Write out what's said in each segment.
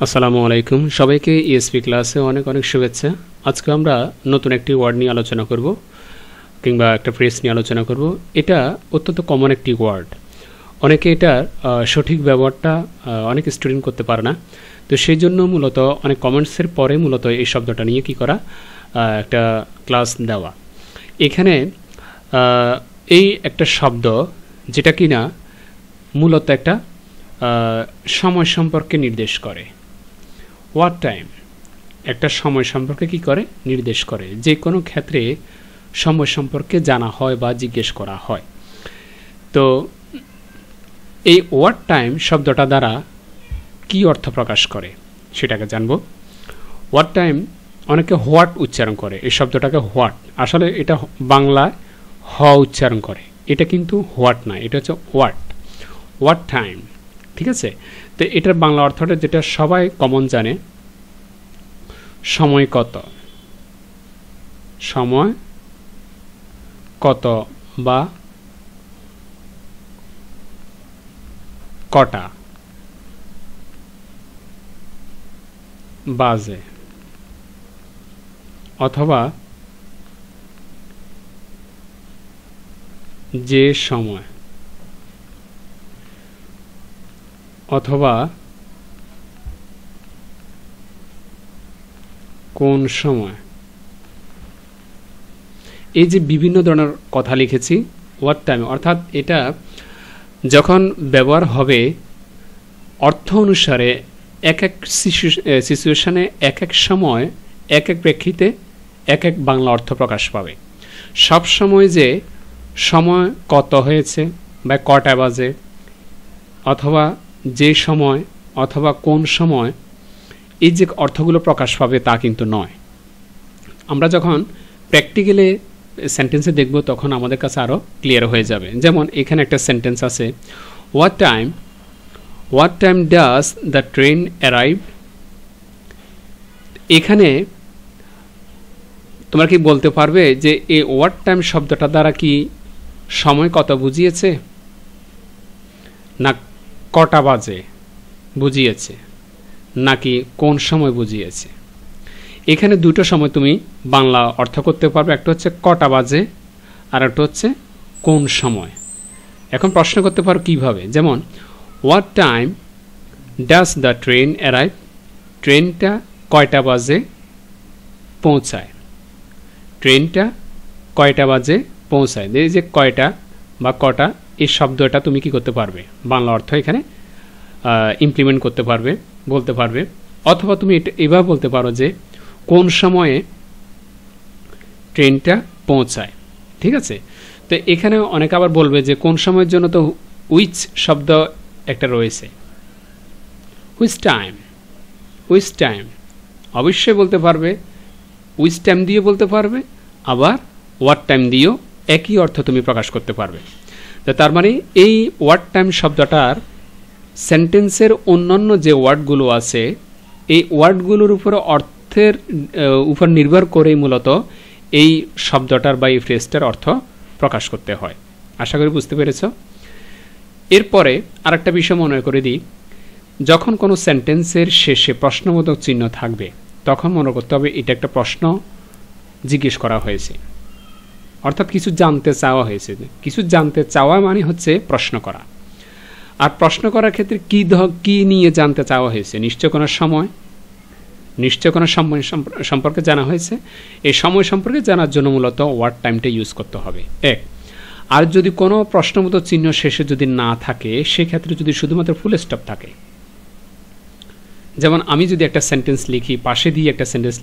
আসসালামু আলাইকুম সবাইকে ইএসপি ক্লাসে অনেক অনেক শুভেচ্ছা। আজকে আমরা নতুন একটি ওয়ার্ড নিয়ে আলোচনা করব কিংবা একটা ফ্রেজ নিয়ে আলোচনা করব। এটা অত্যন্ত কমন একটি ওয়ার্ড, অনেকে এটার সঠিক ব্যবহারটা অনেক স্টুডেন্ট করতে পারে না। তো সেই জন্য মূলত অনেক কমেন্টসের পরে মূলত এই শব্দটা নিয়ে কি করা, একটা ক্লাস দেওয়া। এখানে এই একটা শব্দ যেটা কিনা মূলত একটা সময় সম্পর্কে নির্দেশ করে। হোয়াট টাইম একটা সময় সম্পর্কে কি করে, নির্দেশ করে। যে কোনো ক্ষেত্রে সময় সম্পর্কে জানা হয় বা জিজ্ঞেস করা হয়। তো এই হোয়াট টাইম শব্দটা দ্বারা কি অর্থ প্রকাশ করে সেটাকে জানব। হোয়াট টাইম অনেকে হোয়াট উচ্চারণ করে, এই শব্দটাকে হোয়াট, আসলে এটা বাংলায় হ উচ্চারণ করে, এটা কিন্তু হোয়াট না, এটা হচ্ছে হোয়াট। হোয়াট টাইম, ঠিক আছে। তো এটার বাংলা অর্থটা যেটা সবাই কমন জানে, সময় কত, সময় কত বা কটা বাজে, অথবা যে সময়, অথবা কোন সময়। এই যে বিভিন্ন ধরনের কথা লিখেছি হোয়াট টাইম, অর্থাৎ এটা যখন ব্যবহার হবে অর্থ অনুসারে এক এক সিচুয়েশনে এক এক সময় এক এক প্রেক্ষিতে এক এক বাংলা অর্থ প্রকাশ পাবে। সব সময় যে সময় কত হয়েছে বা কটা বাজে, অথবা যে সময়, অথবা কোন সময়, এই যে অর্থগুলো প্রকাশ পাবে তা কিন্তু নয়। আমরা যখন প্র্যাকটিক্যালি সেন্টেন্সে দেখব তখন আমাদের কাছে আরও ক্লিয়ার হয়ে যাবে। যেমন এখানে একটা সেন্টেন্স আছে, what time does the train arrive. এখানে তোমরা কি বলতে পারবে যে এই হোয়াট টাইম শব্দটা দ্বারা কি সময় কত বুঝিয়েছে, না কটা বাজে বুঝিয়েছে, নাকি কোন সময় বুঝিয়েছে? এখানে দুটো সময় তুমি বাংলা অর্থ করতে পারবে, একটা হচ্ছে কটা বাজে আর একটা হচ্ছে কোন সময়। এখন প্রশ্ন করতে পারো কিভাবে, যেমন what time does the train arrive, ট্রেনটা কয়টা বাজে পৌঁছায়, ট্রেনটা কয়টা বাজে পৌঁছায়। এই যে কয়টা বা কটা, এই শব্দটা তুমি কি করতে পারবে, বাংলা অর্থ এখানে ইমপ্লিমেন্ট করতে পারবে, বলতে পারবে। অথবা তুমি এটা এভাবে বলতে পারো যে কোন সময়ে ট্রেনটা পৌঁছায়, ঠিক আছে। তো এখানে অনেকে আবার বলবে যে কোন সময়ের জন্য তো উইচ শব্দ একটা রয়েছে, হুইচ টাইম অবশ্যই বলতে পারবে, উইচ টাইম দিয়ে বলতে পারবে, আবার হোয়াট টাইম দিয়েও একই অর্থ তুমি প্রকাশ করতে পারবে। তো তার মানে এই হোয়াট টাইম শব্দটার সেন্টেন্সের অন্যান্য যে ওয়ার্ডগুলো আছে এই ওয়ার্ডগুলোর উপর অর্থের উপর নির্ভর করেই মূলত এই শব্দটার বা এই ফ্রেজটার অর্থ প্রকাশ করতে হয়। আশা করি বুঝতে পেরেছ। এরপরে আরেকটা বিষয় মনে করে দিই, যখন কোনো সেন্টেন্সের শেষে প্রশ্নবোধক চিহ্ন থাকবে তখন মনে করতে হবে এটা একটা প্রশ্ন জিজ্ঞেস করা হয়েছে, অর্থাৎ কিছু জানতে চাওয়া হয়েছে। কিছু জানতে চাওয়া মানে হচ্ছে প্রশ্ন করা। আর প্রশ্ন করার ক্ষেত্রে কি নিয়ে জানতে চাওয়া হয়েছে, নিশ্চয় কোনো সময়, নিশ্চয় কোনো সময় সম্পর্কে জানা হয়েছে। এই সময় সম্পর্কে জানার জন্য মূলত হোয়াট টাইমটা ইউজ করতে হবে এক। আর যদি কোনো প্রশ্নবোধক চিহ্ন শেষে যদি না থাকে, সেক্ষেত্রে যদি শুধুমাত্র ফুল স্টপ থাকে, যেমন আমি যদি একটা সেন্টেন্স লিখি, পাশে দিয়ে একটা সেন্টেন্স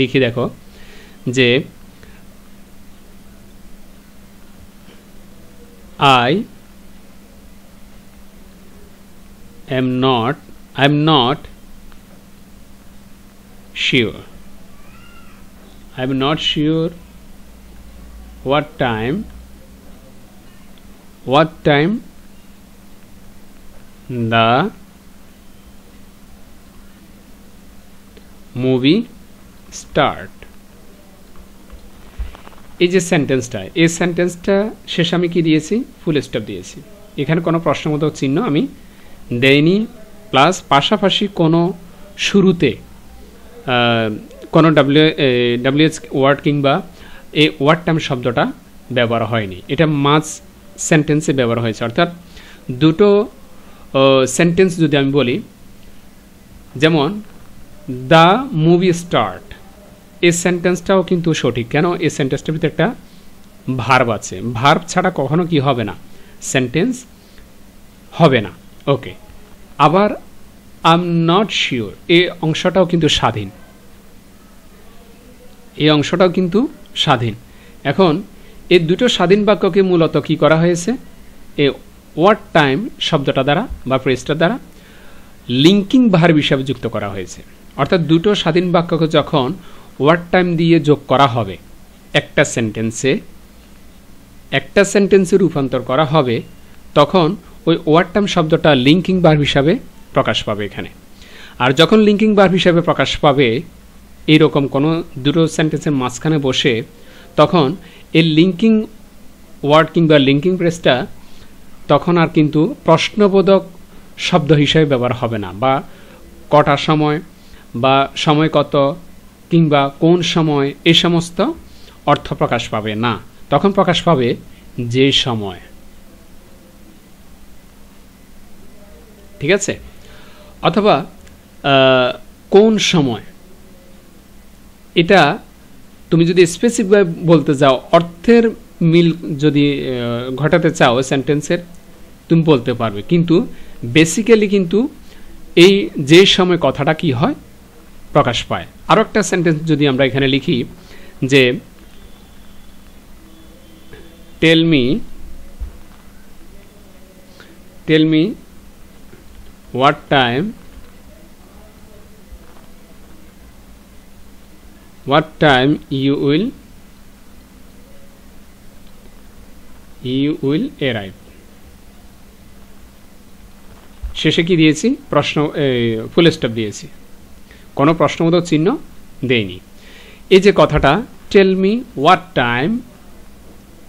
লিখি, দেখো যে I am not sure what time the movie start। এই যে সেন্টেন্সটা, এই সেন্টেন্সটা শেষে আমি কি দিয়েছি, ফুল স্টপ দিয়েছি। এখানে কোনো প্রশ্নবোধক চিহ্ন আমি দেইনি, প্লাস পাশাপাশি কোনো শুরুতে কোনো ডাব্লিউএইচ ওয়ার্ড কিংবা এই ওয়ার্ড টাইম শব্দটা ব্যবহার হয়নি, এটা মাঝ সেন্টেন্সে ব্যবহার হয়েছে। অর্থাৎ দুটো সেন্টেন্স যদি আমি বলি, যেমন দ্য মুভি স্টার্ট, এই সেন্টেন্সটাও কিন্তু সঠিক। কেন? এই সেন্টেন্সটার ভিতরে একটা ভার্ব আছে, ভার্ব ছাড়া কখনো কি হবে না, সেন্টেন্স হবে না। ওকে, আবার আই এম নট শিওর, এই অংশটাও কিন্তু স্বাধীন, এই অংশটাও কিন্তু স্বাধীন। এখন এই দুটো স্বাধীন বাক্যকে মূলত কি করা হয়েছে, এই ওয়ার্ড টাইম শব্দটা দ্বারা বা ফ্রেজটা দ্বারা লিঙ্কিং ভার্ব হিসাবে যুক্ত করা হয়েছে। অর্থাৎ দুটো স্বাধীন বাক্যকে যখন ওয়ার্ড টাইম দিয়ে যোগ করা হবে একটা সেন্টেন্সে রূপান্তর করা হবে, তখন ওই ওয়ার্ড টাইম শব্দটা লিঙ্কিং ভার্ব হিসাবে প্রকাশ পাবে এখানে। আর যখন লিঙ্কিং ভার্ব হিসাবে প্রকাশ পাবে এইরকম কোনো দুটো সেন্টেন্সের মাঝখানে বসে, তখন এই লিঙ্কিং ওয়ার্ড কিংবা লিঙ্কিং ফ্রেজটা তখন আর কিন্তু প্রশ্নবোধক শব্দ হিসাবে ব্যবহার হবে না, বা কটা সময় বা সময় কত কিংবা কোন সময় এই সমস্ত অর্থ প্রকাশ পাবে না, তখন প্রকাশ পাবে যে সময়। ঠিক আছে? অথবা কোন সময়, এটা তুমি যদি স্পেসিফিক বলতে যাও, অর্থের মিল যদি ঘটাতে চাও সেন্টেন্সের, তুমি বলতে পারবে। কিন্তু বেসিক্যালি কিন্তু এই যে সময় কথাটা কি হয়, প্রকাশ পায়। আরও একটা সেন্টেন্স যদি আমরা এখানে লিখি যে tell me what time you will arrive, শেষে কি দিয়েছি, প্রশ্ন ফুল স্টপ দিয়েছি, কোনো প্রশ্নবোধক চিহ্ন দেইনি। এই যে কথাটা tell me what time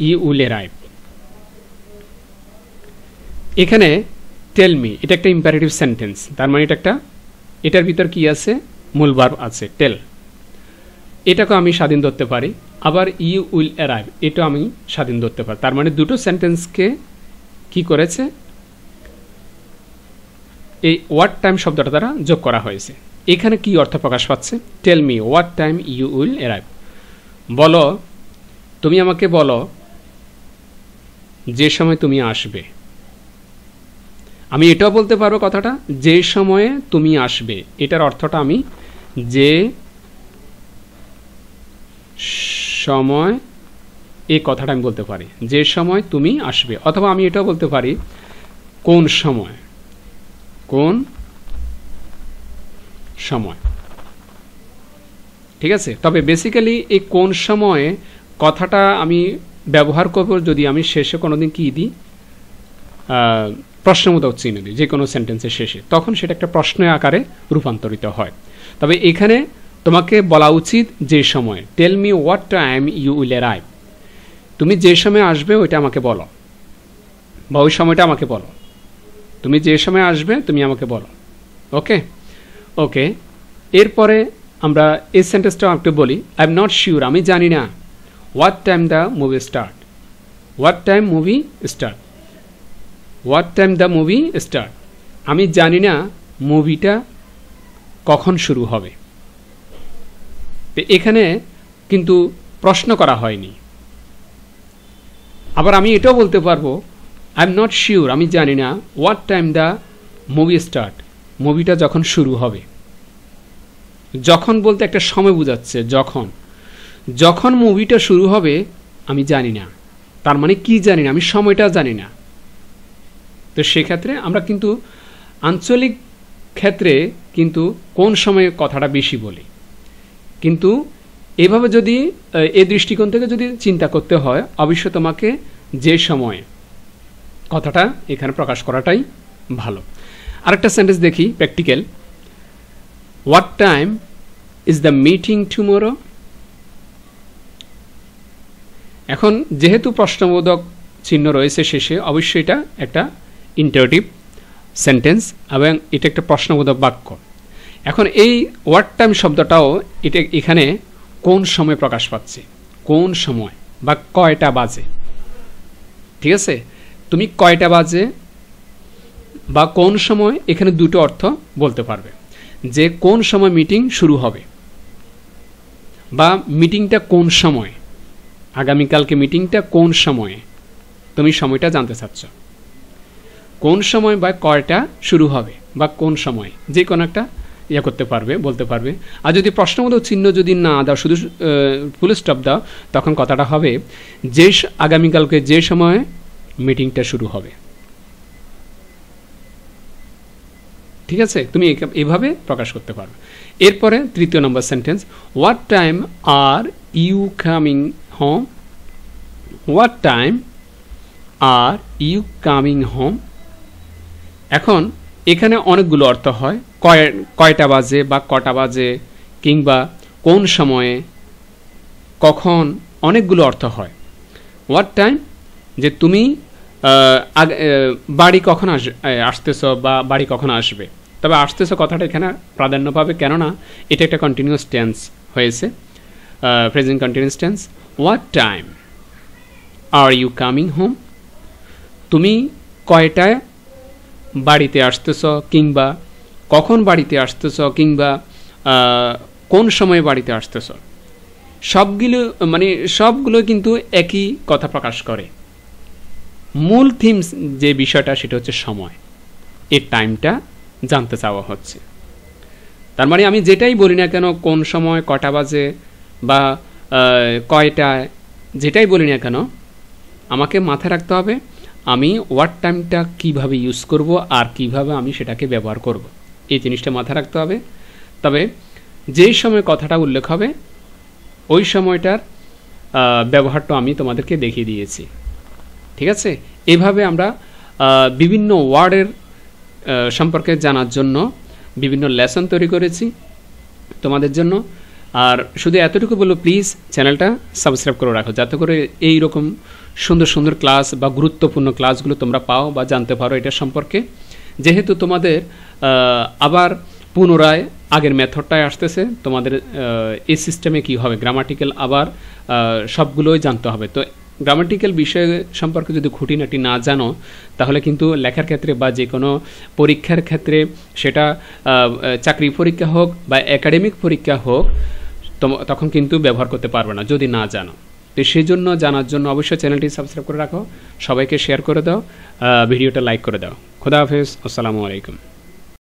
you will arrive, এখানে টেল মি এটা একটা ইম্পারেটিভ সেন্টেন্স, তার মানে এটার ভিতর কি আছে, মূল ভার্ব আছে টেল, এটাকে আমি স্বাধীন ধরতে পারি। আবার ইউ উইল অ্যারাইভ এটা আমি স্বাধীন ধরতে পারি। তার মানে দুটো সেন্টেন্সকে কি করেছে, এই ওয়ার্ড টাইম শব্দটা দ্বারা যোগ করা হয়েছে। এখানে কি অর্থ প্রকাশ পাচ্ছে, tell me what time you will arrive, বলো, তুমি আমাকে বলো যে সময় তুমি আসবে। আমি এটাও বলতে পারবো কথাটা, যে সময়ে তুমি আসবে, এটার অর্থটা আমি যে সময়, এই কথাটা আমি বলতে পারি, যে সময় তুমি আসবে। অথবা আমি এটাও বলতে পারি কোন সময়, ঠিক আছে? তবে বেসিক্যালি এই কোন সময়ে কথাটা আমি ব্যবহার করব যদি আমি শেষে কোনোদিন কি দিই, প্রশ্নবোধক চিহ্ন দিই যে কোনো সেন্টেন্সের শেষে, তখন সেটা একটা প্রশ্নের আকারে রূপান্তরিত হয়। তবে এখানে তোমাকে বলা উচিত যে সময়, tell me what time you will arrive, তুমি যে সময় আসবে ওইটা আমাকে বলো, বা ওই সময়টা আমাকে বলো, তুমি যে সময় আসবে তুমি আমাকে বলো। ওকে ওকে, এরপরে আমরা এই সেন্টেন্সটা একটু বলি, আই এম নট শিওর, আমি জানি না, what time the movie start, what time movie start, what time the movie start, আমি জানি না মুভিটা কখন শুরু হবে। তো এখানে কিন্তু প্রশ্ন করা হয়নি। আবার আমি এটাও বলতে পারবো, আই এম নট শিওর, আমি জানি না, what time the movie start, মুভিটা যখন শুরু হবে। যখন বলতে একটা সময় বোঝাচ্ছে, যখন মুভিটা শুরু হবে আমি জানি না, তার মানে কি জানি না, আমি সময়টা জানি না। তো সেক্ষেত্রে আমরা কিন্তু আঞ্চলিক ক্ষেত্রে কিন্তু কোন সময়ে কথাটা বেশি বলি, কিন্তু এভাবে যদি এই দৃষ্টিকোণ থেকে যদি চিন্তা করতে হয়, অবশ্যই তোমাকে যে সময়ে কথাটা এখানে প্রকাশ করাটাই ভালো। আরেকটা সেন্টেন্স দেখি, practical, what time is the meeting tomorrow. এখন যেহেতু প্রশ্নবোধক চিহ্ন রয়েছে শেষে, অবশ্যই এটা একটা ইন্টারেটিভ সেন্টেন্স এবং এটা একটা প্রশ্নবোধক বাক্য। এখন এই ওয়াট টাইম শব্দটাও এটা এখানে কোন সময় প্রকাশ পাচ্ছে, কোন সময় বা কয়টা বাজে। ঠিক আছে, তুমি কয়টা বাজে বা কোন সময়, এখানে দুটো অর্থ বলতে পারবে, যে কোন সময় মিটিং শুরু হবে বা মিটিংটা কোন সময়, আগামীকালকে মিটিংটা কোন সময়ে, তুমি সময়টা জানতে চাচ্ছ, কোন সময় বা কয়টা শুরু হবে বা কোন সময়, যে কোনো একটা ইয়ে করতে পারবে, বলতে পারবে। আর যদি প্রশ্নবোধক চিহ্ন যদি না দাও, শুধু ফুল স্টপ দাও, তখন কথাটা হবে যে আগামীকালকে যে সময়ে মিটিংটা শুরু হবে। ঠিক আছে, তুমি এভাবে প্রকাশ করতে পারবে। এরপরে তৃতীয় নম্বর sentence, what time are you coming home, what time are you coming home. এখন এখানে অনেকগুলো অর্থ হয়, কয়টা বাজে বা কটা বাজে, কিংবা কোন সময়ে, কখন, অনেকগুলো অর্থ হয়। হোয়াট টাইম, যে তুমি বাড়ি কখন আসতেছ বা বাড়ি কখন আসবে, তবে আসতেছ কথাটা এখানে প্রাধান্য পাবে, কেননা এটা একটা কন্টিনিউয়াস টেন্স হয়েছে, present continuous tense. What time are you coming home, তুমি কয়টায় বাড়িতে আসতেছ, কিংবা কখন বাড়িতে আসতেছ, কিংবা কোন সময় বাড়িতে আসতেছ। সবগুলো কিন্তু একই কথা প্রকাশ করে। মূল থিমস যে বিষয়টা সেটা হচ্ছে সময়, এর টাইমটা জানতে চাওয়া হচ্ছে। তার মানে আমি যেটাই বলি না কেন, কোন সময়, কটা বাজে বা কয়টায়, যেটাই বলি না কেন, আমাকে মাথায় রাখতে হবে আমি ওয়াট টাইমটা কিভাবে ইউজ করব আর কিভাবে আমি সেটাকে ব্যবহার করব, এই জিনিসটা মাথায় রাখতে হবে। তবে যেই সময় কথাটা উল্লেখ হবে ওই সময়টার ব্যবহারটা আমি তোমাদেরকে দেখিয়ে দিয়েছি। ঠিক আছে, এভাবে আমরা বিভিন্ন ওয়ার্ডের সম্পর্কে জানার জন্য বিভিন্ন লেসন তৈরি করেছি তোমাদের জন্য। আর শুধু এতটুকু বলবো, প্লিজ চ্যানেলটা সাবস্ক্রাইব করে রাখো, যাতে করে এই রকম সুন্দর সুন্দর ক্লাস বা গুরুত্বপূর্ণ ক্লাসগুলো তোমরা পাও বা জানতে পারো এটা সম্পর্কে। যেহেতু তোমাদের আবার পুনরায় আগের মেথডটায় আসতেছে, তোমাদের এই সিস্টেমে কী হবে, গ্রামাটিক্যাল আবার সবগুলোই জানতে হবে। তো গ্রামাটিক্যাল বিষয় সম্পর্কে যদি খুঁটিনাটি না জানো, তাহলে কিন্তু লেখার ক্ষেত্রে বা যে কোনো পরীক্ষার ক্ষেত্রে, সেটা চাকরি পরীক্ষা হোক বা একাডেমিক পরীক্ষা হোক, তখন কিন্তু ব্যবহার করতে পারবে না যদি না জানো। তো সেই জন্য জানার জন্য অবশ্যই চ্যানেলটি সাবস্ক্রাইব করে রাখো, সবাইকে শেয়ার করে দাও, ভিডিওটা লাইক করে দাও। খোদা হাফেজ, আসসালামু আলাইকুম।